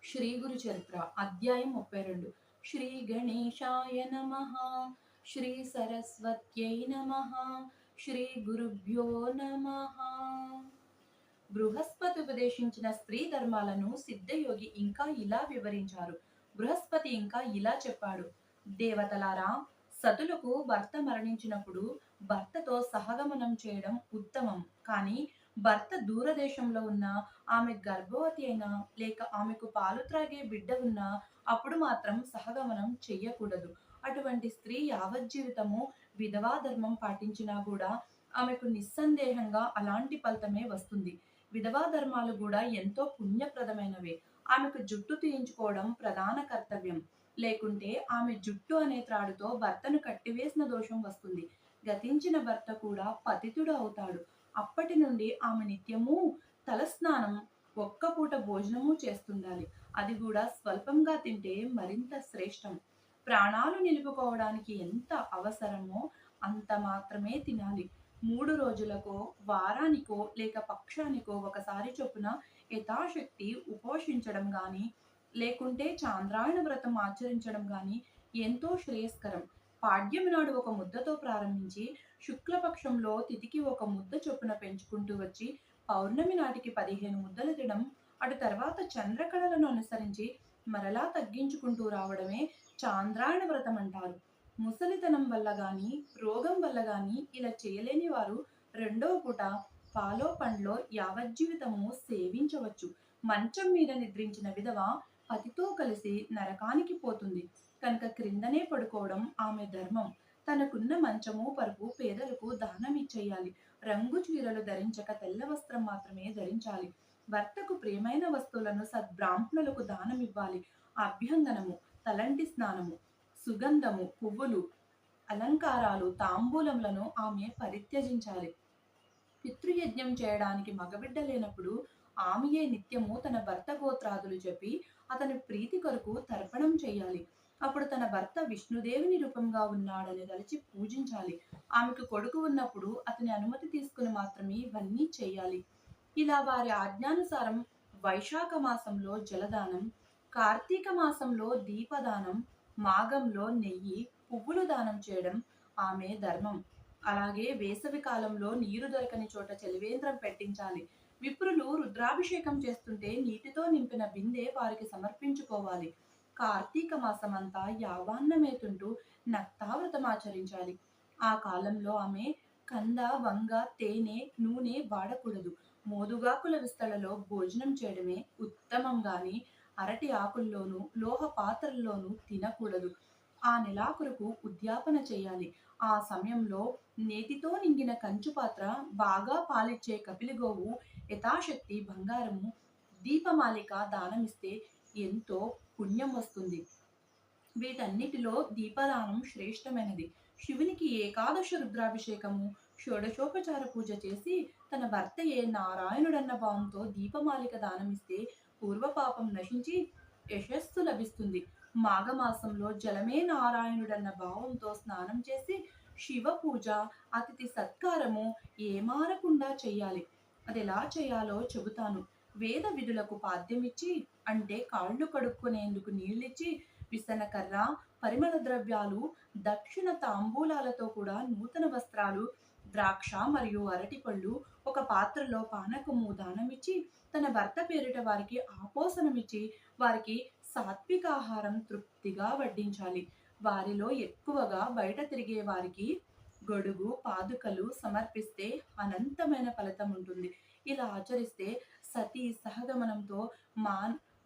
శ్రీ గురు చరిత్ర అధ్యాయం 32. శ్రీ గణేశాయ నమః. శ్రీ సరస్వత్యై నమః. శ్రీ గురుభ్యో నమః. బృహస్పతి ఉపదేశించిన స్త్రీ ధర్మాలను సిద్ధయోగి ఇంకా ఇలా వివరించారు. బృహస్పతి ఇంకా ఇలా చెప్పాడు: దేవతలారా, సతులకు భర్త మరణించినప్పుడు భర్తతో సహగమనం చేయడం ఉత్తమం. కానీ భర్త దూరదేశంలో ఉన్న, ఆమె గర్భవతి అయినా లేక ఆమెకు పాలు త్రాగే బిడ్డ ఉన్నా అప్పుడు మాత్రం సహగమనం చెయ్యకూడదు. అటువంటి స్త్రీ యావజ్జీవితము విధవా ధర్మం పాటించినా కూడా ఆమెకు నిస్సందేహంగా అలాంటి ఫలితమే వస్తుంది. విధవా ధర్మాలు కూడా ఎంతో పుణ్యప్రదమైనవే. ఆమెకు జుట్టు తీయించుకోవడం ప్రధాన కర్తవ్యం. లేకుంటే ఆమె జుట్టు అనే త్రాడుతో భర్తను కట్టివేసిన దోషం వస్తుంది. గతించిన భర్త కూడా పతితుడు అవుతాడు. అప్పటి నుండి ఆమె నిత్యము తలస్నానం, ఒక్క పూట భోజనము చేస్తుండాలి. అది కూడా స్వల్పంగా తింటే మరింత శ్రేష్టం. ప్రాణాలు నిలుపుకోవడానికి ఎంత అవసరమో అంత మాత్రమే తినాలి. 3 రోజులకో, వారానికో లేక పక్షానికో ఒకసారి చొప్పున యథాశక్తి ఉపోషించడం గాని, లేకుంటే చాంద్రాయణ వ్రతం ఆచరించడం గాని ఎంతో శ్రేయస్కరం. పాడ్యమి నాడు ఒక ముద్దతో ప్రారంభించి శుక్లపక్షంలో తిథికి ఒక ముద్ద చొప్పున పెంచుకుంటూ వచ్చి పౌర్ణమి నాటికి 15 ముద్దలు తినడం, అటు తర్వాత చంద్రకళలను అనుసరించి మరలా తగ్గించుకుంటూ రావడమే చాంద్రాయణ వ్రతం అంటారు. ముసలితనం వల్ల గాని, రోగం వల్ల గాని ఇలా చేయలేని వారు రెండవ పూట పాలో పండ్లో యావజ్జీవితము సేవించవచ్చు. మంచం మీద నిద్రించిన విధవ పతితో కలిసి నరకానికి పోతుంది కనుక క్రిందనే పడుకోవడం ఆమె ధర్మం. తనకున్న మంచము పరుపు పేదలకు దానం ఇచ్చేయాలి. రంగు చీరలు ధరించక తెల్ల వస్త్రం మాత్రమే ధరించాలి. భర్తకు ప్రియమైన వస్తువులను సద్బ్రాహ్మణులకు దానం ఇవ్వాలి. అభ్యంగనము, తలంటి స్నానము, సుగంధము, పువ్వులు, అలంకారాలు, తాంబూలములను ఆమె పరిత్యజించాలి. పితృయజ్ఞం చేయడానికి మగబిడ్డ లేనప్పుడు ఆమెయే నిత్యము తన భర్త గోత్రాదులు చెప్పి అతని ప్రీతి కొరకు తర్పణం చేయాలి. అప్పుడు తన భర్త విష్ణుదేవుని రూపంగా ఉన్నాడని తలచి పూజించాలి. ఆమెకు కొడుకు ఉన్నప్పుడు అతని అనుమతి తీసుకుని మాత్రమే ఇవన్నీ చేయాలి. ఇలా వారి ఆజ్ఞానుసారం వైశాఖ మాసంలో జలదానం, కార్తీక మాసంలో దీపదానం, మాఘంలో నెయ్యి, పువ్వులు దానం చేయడం ఆమె ధర్మం. అలాగే వేసవి కాలంలో నీరు దొరకని చోట చలివేంద్రం పెట్టించాలి. విప్రులు రుద్రాభిషేకం చేస్తుంటే నీటితో నింపిన బిందె వారికి సమర్పించుకోవాలి. కార్తీక మాసమంతా యావాన్నమేతుంటూ నక్తావ్రతం ఆచరించాలి. ఆ కాలంలో ఆమె కంద, వంగ, తేనె, నూనె వాడకూడదు. మోదుగాకుల విస్తళ్లలో భోజనం చేయడమే ఉత్తమం గాని అరటి ఆకుల్లోనూ లోహ పాత్రల్లోనూ తినకూడదు. ఆ నెలాఖరుకు ఉద్యాపన చేయాలి. ఆ సమయంలో నేతితో నింగిన కంచు పాత్ర, బాగా పాలిచ్చే కపిలిగోవు, యథాశక్తి బంగారము, దీపమాలిక దానమిస్తే ఎంతో పుణ్యం వస్తుంది. వీటన్నిటిలో దీపదానం శ్రేష్టమైనది. శివునికి ఏకాదశ రుద్రాభిషేకము, షోడశోపచార పూజ చేసి తన భర్తయే నారాయణుడన్న భావంతో దీపమాలిక దానమిస్తే పూర్వపాపం నశించి యశస్సు లభిస్తుంది. మాఘమాసంలో జలమే నారాయణుడన్న భావంతో స్నానం చేసి శివ పూజ, అతిథి సత్కారము ఏమారకుండా చెయ్యాలి. అది ఎలా చేయాలో చెబుతాను. వేద విధులకు పాద్యమిచ్చి, అంటే కాళ్ళు కడుక్కునేందుకు నీళ్ళిచ్చి, విసనకర్ర, పరిమళ ద్రవ్యాలు, దక్షిణ తాంబూలాలతో కూడా నూతన వస్త్రాలు, ద్రాక్ష మరియు అరటిపళ్ళు, ఒక పాత్రలో పానకము దానమిచ్చి, తన భర్త పేరిట వారికి ఆపోసనమిచ్చి, వారికి సాత్విక ఆహారం తృప్తిగా వడ్డించాలి. వారిలో ఎక్కువగా బయట తిరిగే వారికి గొడుగు, పాదుకలు సమర్పిస్తే అనంతమైన ఫలితం ఉంటుంది. ఇలా ఆచరిస్తే సతీ సహగమనంతో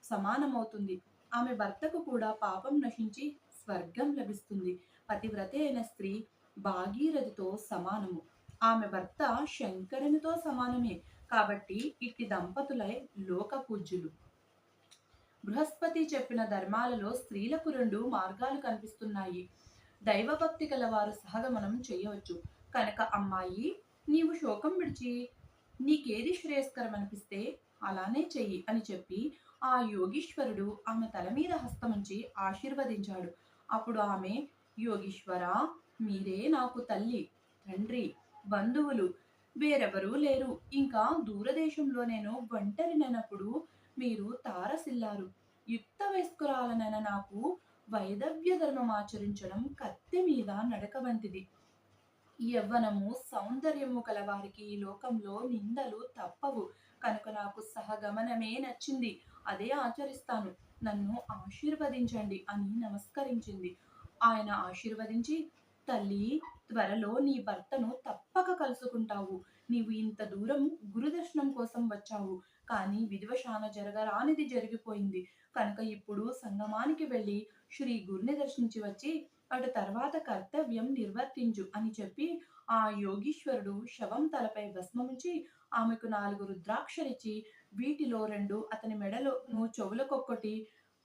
సమానమవుతుంది. ఆమె భర్తకు కూడా పాపం నశించి స్వర్గం లభిస్తుంది. పతివ్రత అయిన స్త్రీ భాగీరథితో సమానము. ఆమె భర్త శంకరునితో సమానమే. కాబట్టి ఇట్టి దంపతులై లోక పూజ్యులు. బృహస్పతి చెప్పిన ధర్మాలలో స్త్రీలకు 2 మార్గాలు కనిపిస్తున్నాయి. దైవభక్తి గలవారు సహగమనం చేయవచ్చు. కనుక అమ్మాయి, నీవు శోకం విడిచి నీకేది శ్రేయస్కరం అనిపిస్తే అలానే చెయ్యి అని చెప్పి ఆ యోగీశ్వరుడు ఆమె తల మీద హస్తముంచి ఆశీర్వదించాడు. అప్పుడు ఆమె, యోగీశ్వరా, మీరే నాకు తల్లి, తండ్రి, బంధువులు, వేరెవరూ లేరు. ఇంకా దూరదేశంలో నేను ఒంటరినైనప్పుడు మీరు తారసిల్లారు. యుక్త వయస్కురాలనైన నాకు వైదవ్య ధర్మం ఆచరించడం కత్తి మీద నడక వంటిది. యవ్వనము, సౌందర్యము కలవారికి ఈ లోకంలో నిందలు తప్పవు. కనుక నాకు సహగమనమే నచ్చింది. అదే ఆచరిస్తాను. నన్ను ఆశీర్వదించండి అని నమస్కరించింది. ఆయన ఆశీర్వదించి, తల్లి, త్వరలో నీ భర్తను తప్పక కలుసుకుంటావు. నీవు ఇంత దూరం గురుదర్శనం కోసం వచ్చావు. కానీ విధివశాన జరగరానిది జరిగిపోయింది. కనుక ఇప్పుడు సంగమానికి వెళ్ళి శ్రీ గురుని దర్శించి వచ్చి అటు తర్వాత కర్తవ్యం నిర్వర్తించు అని చెప్పి ఆ యోగీశ్వరుడు శవం తలపై భస్మముంచి ఆమెకు 4 రుద్రాక్షలిచ్చి వీటిలో 2 అతని మెడలోను చెవులకొక్కటి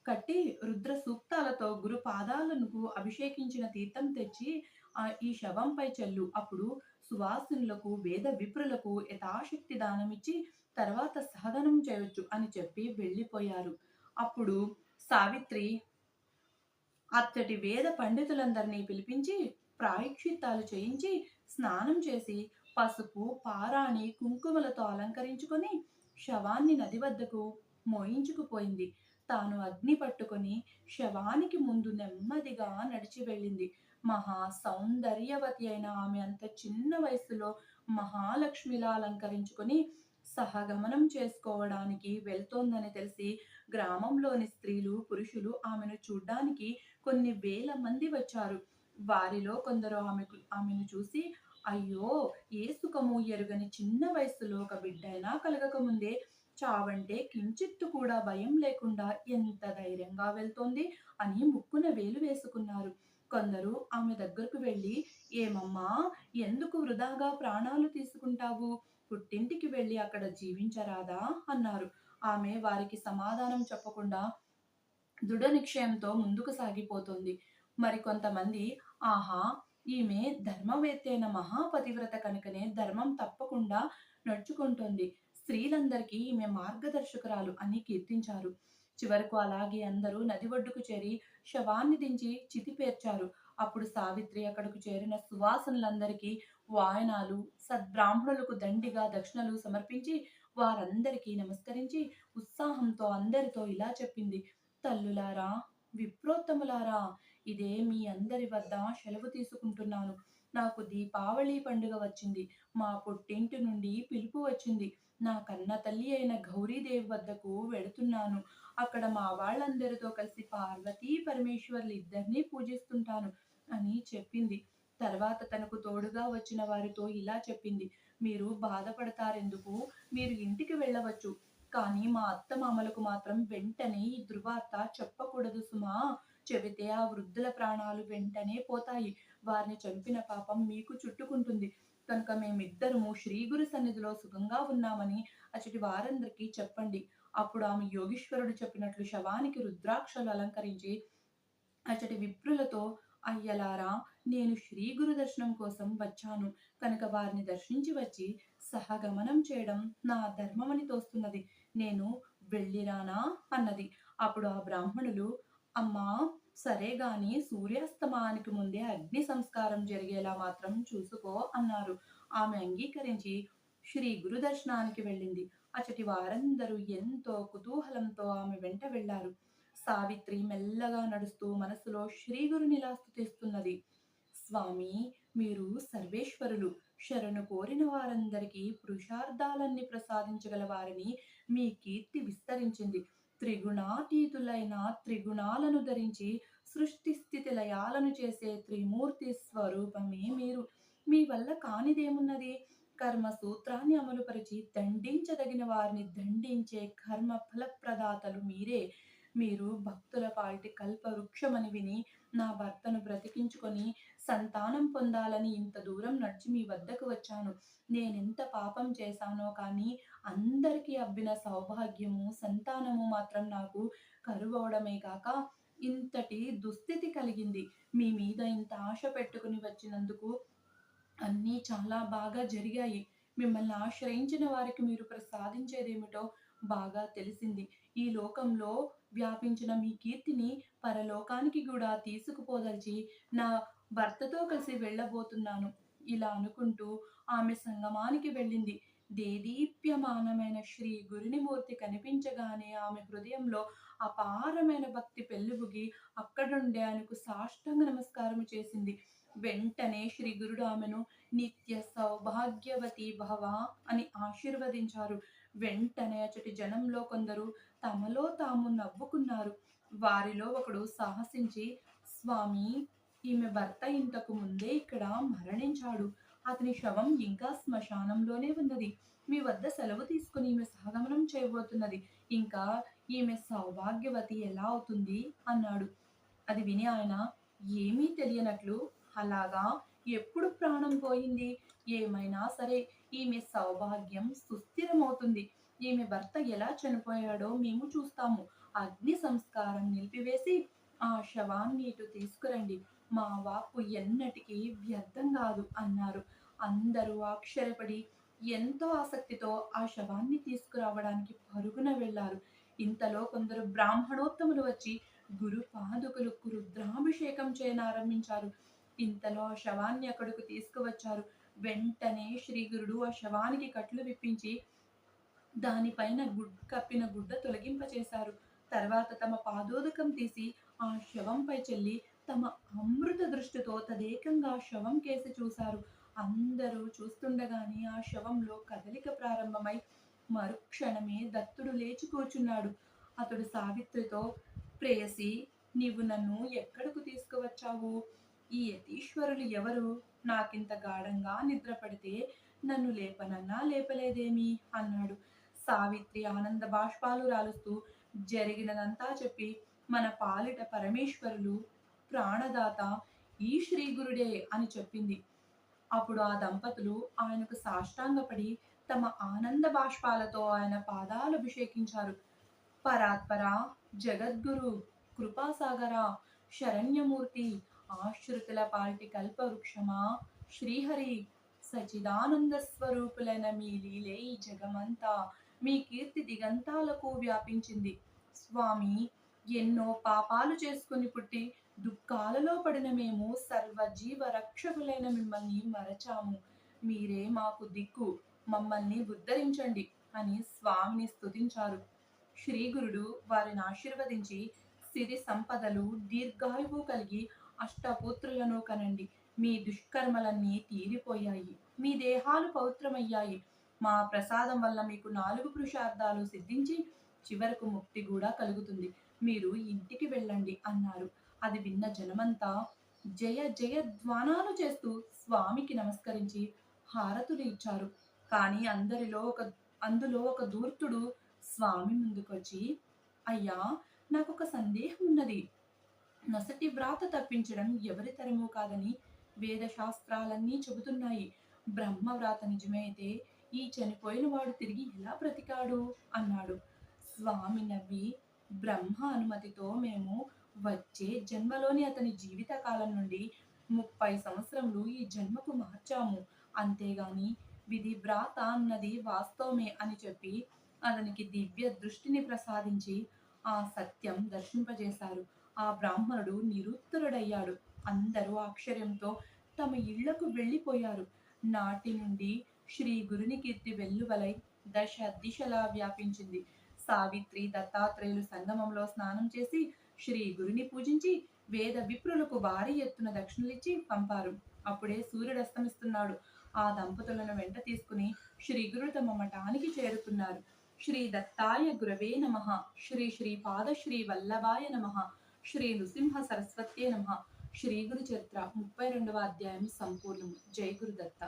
కట్టి రుద్ర సూక్తాలతో గురు పాదాలకు అభిషేకించిన తీర్థం తెచ్చి ఈ శవంపై చల్లు. అప్పుడు సువాసినులకు వేద విప్రులకు యథాశక్తి దానమిచ్చి తర్వాత సహగనం చేయొచ్చు అని చెప్పి వెళ్ళిపోయారు. అప్పుడు సావిత్రి అచ్చటి వేద పండితులందరినీ పిలిపించి ప్రాయశ్చిత్తాలు చేయించి స్నానం చేసి పసుపు, పారాణి, కుంకుమలతో అలంకరించుకొని శవాన్ని నది వద్దకు మోయించుకుపోయింది. తాను అగ్ని పట్టుకొని శవానికి ముందు నెమ్మదిగా నడిచి వెళ్ళింది. మహా సౌందర్యవతి అయిన ఆమె అంత చిన్న వయసులో మహాలక్ష్మిలా అలంకరించుకొని సహగమనం చేసుకోవడానికి వెళ్తోందని తెలిసి గ్రామంలోని స్త్రీలు, పురుషులు ఆమెను చూడ్డానికి కొన్ని వేల మంది వచ్చారు. వారిలో కొందరు ఆమెను చూసి, అయ్యో! ఏ సుఖము ఎరుగని చిన్న వయస్సులో ఒక బిడ్డైనా కలగకముందే చావంటే కించిత్తు కూడా భయం లేకుండా ఎంత ధైర్యంగా వెళ్తోంది అని ముక్కున వేలు వేసుకున్నారు. కొందరు ఆమె దగ్గరకు వెళ్ళి, ఏమమ్మా, ఎందుకు వృధాగా ప్రాణాలు తీసుకుంటావు? పుట్టింటికి వెళ్ళి అక్కడ జీవించరాదా అన్నారు. ఆమె వారికి సమాధానం చెప్పకుండా దృఢ నిశ్చయంతో ముందుకు సాగిపోతుంది. మరికొంతమంది, ఆహా! ఈమె ధర్మవేత్త అయిన మహాపతివ్రత కనుకనే ధర్మం తప్పకుండా నడుచుకుంటోంది. స్త్రీలందరికీ ఈమె మార్గదర్శకురాలు అని కీర్తించారు. చివరకు అలాగే అందరూ నది ఒడ్డుకు చేరి శవాన్ని దించి చితి పేర్చారు. అప్పుడు సావిత్రి అక్కడకు చేరిన సువాసనులందరికీ వాయనాలు, సద్బ్రాహ్మణులకు దండిగా దక్షిణలు సమర్పించి వారందరికీ నమస్కరించి ఉత్సాహంతో అందరితో ఇలా చెప్పింది. తల్లులారా, విప్రోత్తములారా, ఇదే మీ అందరి వద్ద సెలవు తీసుకుంటున్నాను. నాకు దీపావళి పండుగ వచ్చింది. మా పుట్టింటి నుండి పిలుపు వచ్చింది. నా కన్న తల్లి అయిన గౌరీదేవి వద్దకు వెడుతున్నాను. అక్కడ మా వాళ్ళందరితో కలిసి పార్వతీ పరమేశ్వర్లు ఇద్దరినీ పూజిస్తుంటాను అని చెప్పింది. తర్వాత తనకు తోడుగా వచ్చిన వారితో ఇలా చెప్పింది. మీరు బాధపడతారెందుకు? మీరు ఇంటికి వెళ్ళవచ్చు. కానీ మా అత్తమామలకు మాత్రం వెంటనే ఈ దుర్వార్త చెప్పకూడదు సుమా. చెబితే ఆ వృద్ధుల ప్రాణాలు వెంటనే పోతాయి. వారిని చంపిన పాపం మీకు చుట్టుకుంటుంది. కనుక మేమిద్దరము శ్రీ గురు సన్నిధిలో సుఖంగా ఉన్నామని అచటి వారందరికీ చెప్పండి. అప్పుడు ఆమె యోగీశ్వరుడు చెప్పినట్లు శవానికి రుద్రాక్షలు అలంకరించి అచటి విప్రులతో, అయ్యలారా, నేను శ్రీ గురు దర్శనం కోసం వచ్చాను కనుక వారిని దర్శించి వచ్చి సహగమనం చేయడం నా ధర్మమని తోస్తున్నది. నేను వెళ్ళిరానా అన్నది. అప్పుడు ఆ బ్రాహ్మణులు, అమ్మా, సరే గాని సూర్యాస్తమానికి ముందే అగ్ని సంస్కారం జరిగేలా మాత్రం చూసుకో అన్నారు. ఆమె అంగీకరించి శ్రీ గురు దర్శనానికి వెళ్ళింది. అచటి వారందరూ ఎంతో కుతూహలంతో ఆమె వెంట వెళ్లారు. సావిత్రి మెల్లగా నడుస్తూ మనసులో శ్రీగురునిలా స్తుతిస్తున్నది. స్వామి, మీరు సర్వేశ్వరులు. శరణు కోరిన వారందరికీ పురుషార్థాలన్నీ ప్రసాదించగల వారిని మీ కీర్తి విస్తరించింది. త్రిగుణాతీతులైన త్రిగుణాలను ధరించి సృష్టి స్థితి లయాలను చేసే త్రిమూర్తి స్వరూపమే మీరు. మీ వల్ల కానిదేమున్నది? కర్మ సూత్రాన్ని అమలుపరిచి దండించదగిన వారిని దండించే కర్మ ఫలప్రదాతలు మీరే. మీరు భక్తుల పాలిటి కల్ప వృక్షమని విని నా భర్తను బ్రతికించుకొని సంతానం పొందాలని ఇంత దూరం నడిచి మీ వద్దకు వచ్చాను. నేనెంత పాపం చేశానో కానీ అందరికీ అబ్బిన సౌభాగ్యము, సంతానము మాత్రం నాకు కరువవడమే కాక ఇంతటి దుస్థితి కలిగింది. మీ మీద ఇంత ఆశ పెట్టుకుని వచ్చినందుకు అన్నీ చాలా బాగా జరిగాయి. మిమ్మల్ని ఆశ్రయించిన వారికి మీరు ప్రసాదించేదేమిటో బాగా తెలిసింది. ఈ లోకంలో వ్యాపించిన మీ కీర్తిని పరలోకానికి గూడా తీసుకుపోదలిచి నా భర్తతో కలిసి వెళ్ళబోతున్నాను. ఇలా అనుకుంటూ ఆమె సంగమానికి వెళ్ళింది. దేదీప్యమానమైన శ్రీ గురుని మూర్తి కనిపించగానే ఆమె హృదయంలో అపారమైన భక్తి పెళ్ళిబుగి అక్కడుండే ఆయనకు సాష్టాంగ నమస్కారం చేసింది. వెంటనే శ్రీ గురుడు ఆమెను నిత్య సౌభాగ్యవతి భవ అని ఆశీర్వదించారు. వెంటనే అచటి జనంలో కొందరు తమలో తాము నవ్వుకున్నారు. వారిలో ఒకడు సాహసించి, స్వామి, ఈమె భర్త ఇంతకు ముందే ఇక్కడ మరణించాడు. అతని శవం ఇంకా శ్మశానంలోనే ఉన్నది. మీ వద్ద సెలవు తీసుకుని ఈమె సహగమనం చేయబోతున్నది. ఇంకా ఈమె సౌభాగ్యవతి ఎలా అవుతుంది అన్నాడు. అది విని ఆయన ఏమీ తెలియనట్లు, అలాగా, ఎప్పుడు ప్రాణం పోయింది? ఏమైనా సరే ఈమె సౌభాగ్యం సుస్థిరమవుతుంది. ఈమె భర్త ఎలా చనిపోయాడో మేము చూస్తాము. అగ్ని సంస్కారం నిలిపివేసి ఆ శవాన్ని ఇటు తీసుకురండి. మా వాక్కు ఎన్నటికీ వ్యర్థం కాదు అన్నారు. అందరూ ఆశ్చర్యపడి ఎంతో ఆసక్తితో ఆ శవాన్ని తీసుకురావడానికి పరుగున వెళ్లారు. ఇంతలో కొందరు బ్రాహ్మణోత్తములు వచ్చి గురు పాదుకులకు రుద్రాభిషేకం చేయనారంభించారు. ఇంతలో ఆ శవాన్ని అక్కడకు తీసుకువచ్చారు. వెంటనే శ్రీ గురుడు ఆ శవానికి కట్లు విప్పించి దానిపైన కప్పిన గుడ్డ తొలగింపచేశారు. తర్వాత తమ పాదోదకం తీసి ఆ శవంపై చెల్లి తమ అమృత దృష్టితో తదేకంగా శవం కేసి చూశారు. అందరూ చూస్తుండగానే ఆ శవంలో కదలిక ప్రారంభమై మరుక్షణమే దత్తుడు లేచి కూర్చున్నాడు. అతడు సావిత్రితో, ప్రేయసి, నీవు నన్ను ఎక్కడకు తీసుకువచ్చావు? ఈ యతీశ్వరులు ఎవరు? నాకింత గాఢంగా నిద్రపడితే నన్ను లేపనన్నా లేపలేదేమి అన్నాడు. సావిత్రి ఆనంద బాష్పాలు రాలుస్తూ జరిగినదంతా చెప్పి, మన పాలిట పరమేశ్వరులు, ప్రాణదాత ఈ శ్రీ గురుడే అని చెప్పింది. అప్పుడు ఆ దంపతులు ఆయనకు సాష్టాంగపడి తమ ఆనంద బాష్పాలతో ఆయన పాదాలు అభిషేకించారు. పరాత్పర, జగద్గురు, కృపాసాగర, శరణ్యమూర్తి, ఆశ్రుతుల పాల్టి కల్పవృక్షమా, శ్రీహరి, సచిదానంద స్వరూపులైన మీ లీలే ఈ జగమంతా, మీ కీర్తి దిగంతాలకు వ్యాపించింది. స్వామి, ఎన్నో పాపాలు చేసుకుని పుట్టి దుఃఖాలలో పడిన మేము సర్వజీవ రక్షకులైన మిమ్మల్ని మరచాము. మీరే మాకు దిక్కు, మమ్మల్ని ఉద్ధరించండి అని స్వామిని స్తుతించారు. శ్రీగురుడు వారిని ఆశీర్వదించి, సిరి సంపదలు, దీర్ఘాయువు కలిగి అష్టపుత్రులను కనండి. మీ దుష్కర్మలన్నీ తీరిపోయాయి. మీ దేహాలు పవిత్రమయ్యాయి. మా ప్రసాదం వల్ల మీకు 4 పురుషార్థాలు సిద్ధించి చివరకు ముక్తి కూడా కలుగుతుంది. మీరు ఇంటికి వెళ్ళండి అన్నారు. అది విన్న జనమంతా జయ జయ ధ్వానాలు చేస్తూ స్వామికి నమస్కరించి హారతులు ఇచ్చారు. కానీ అందులో ఒక ధూర్తుడు స్వామి ముందుకొచ్చి, అయ్యా, నాకొక సందేహం ఉన్నది. నొసటి వ్రాత తప్పించడం ఎవరి తరమూ కాదని వేదశాస్త్రాలన్నీ చెబుతున్నాయి. బ్రహ్మవ్రాత నిజమే అయితే ఈ చనిపోయిన వాడు తిరిగి ఎలా బ్రతికాడు అన్నాడు. స్వామి నవ్వి, బ్రహ్మ అనుమతితో మేము వచ్చే జన్మలోని అతని జీవితకాలం నుండి 30 సంవత్సరములు ఈ జన్మకు మార్చాము. అంతేగాని విధి వ్రాత అన్నది వాస్తవమే అని చెప్పి అతనికి దివ్య దృష్టిని ప్రసాదించి ఆ సత్యం దర్శింపజేశారు. ఆ బ్రాహ్మణుడు నిరుత్తరుడయ్యాడు. అందరూ ఆశ్చర్యంతో తమ ఇళ్లకు వెళ్ళిపోయారు. నాటి నుండి శ్రీ గురుని కీర్తి వెల్లువలై దశ దిశలా వ్యాపించింది. సావిత్రి, దత్తాత్రేయులు సంగమంలో స్నానం చేసి శ్రీ గురుని పూజించి వేద విప్రులకు భారీ ఎత్తున దక్షిణలిచ్చి పంపారు. అప్పుడే సూర్యుడు అస్తమిస్తున్నాడు. ఆ దంపతులను వెంట తీసుకుని శ్రీ గురుడు తమ మఠానికి చేరుకున్నారు. శ్రీ దత్తాయ గురవే నమః. శ్రీ శ్రీ పాదశ్రీ వల్లభాయ నమః. శ్రీ నృసింహ సరస్వత్యే నమః. శ్రీ గురు చరిత్ర 32వ అధ్యాయం సంపూర్ణము. జై గురుదత్త.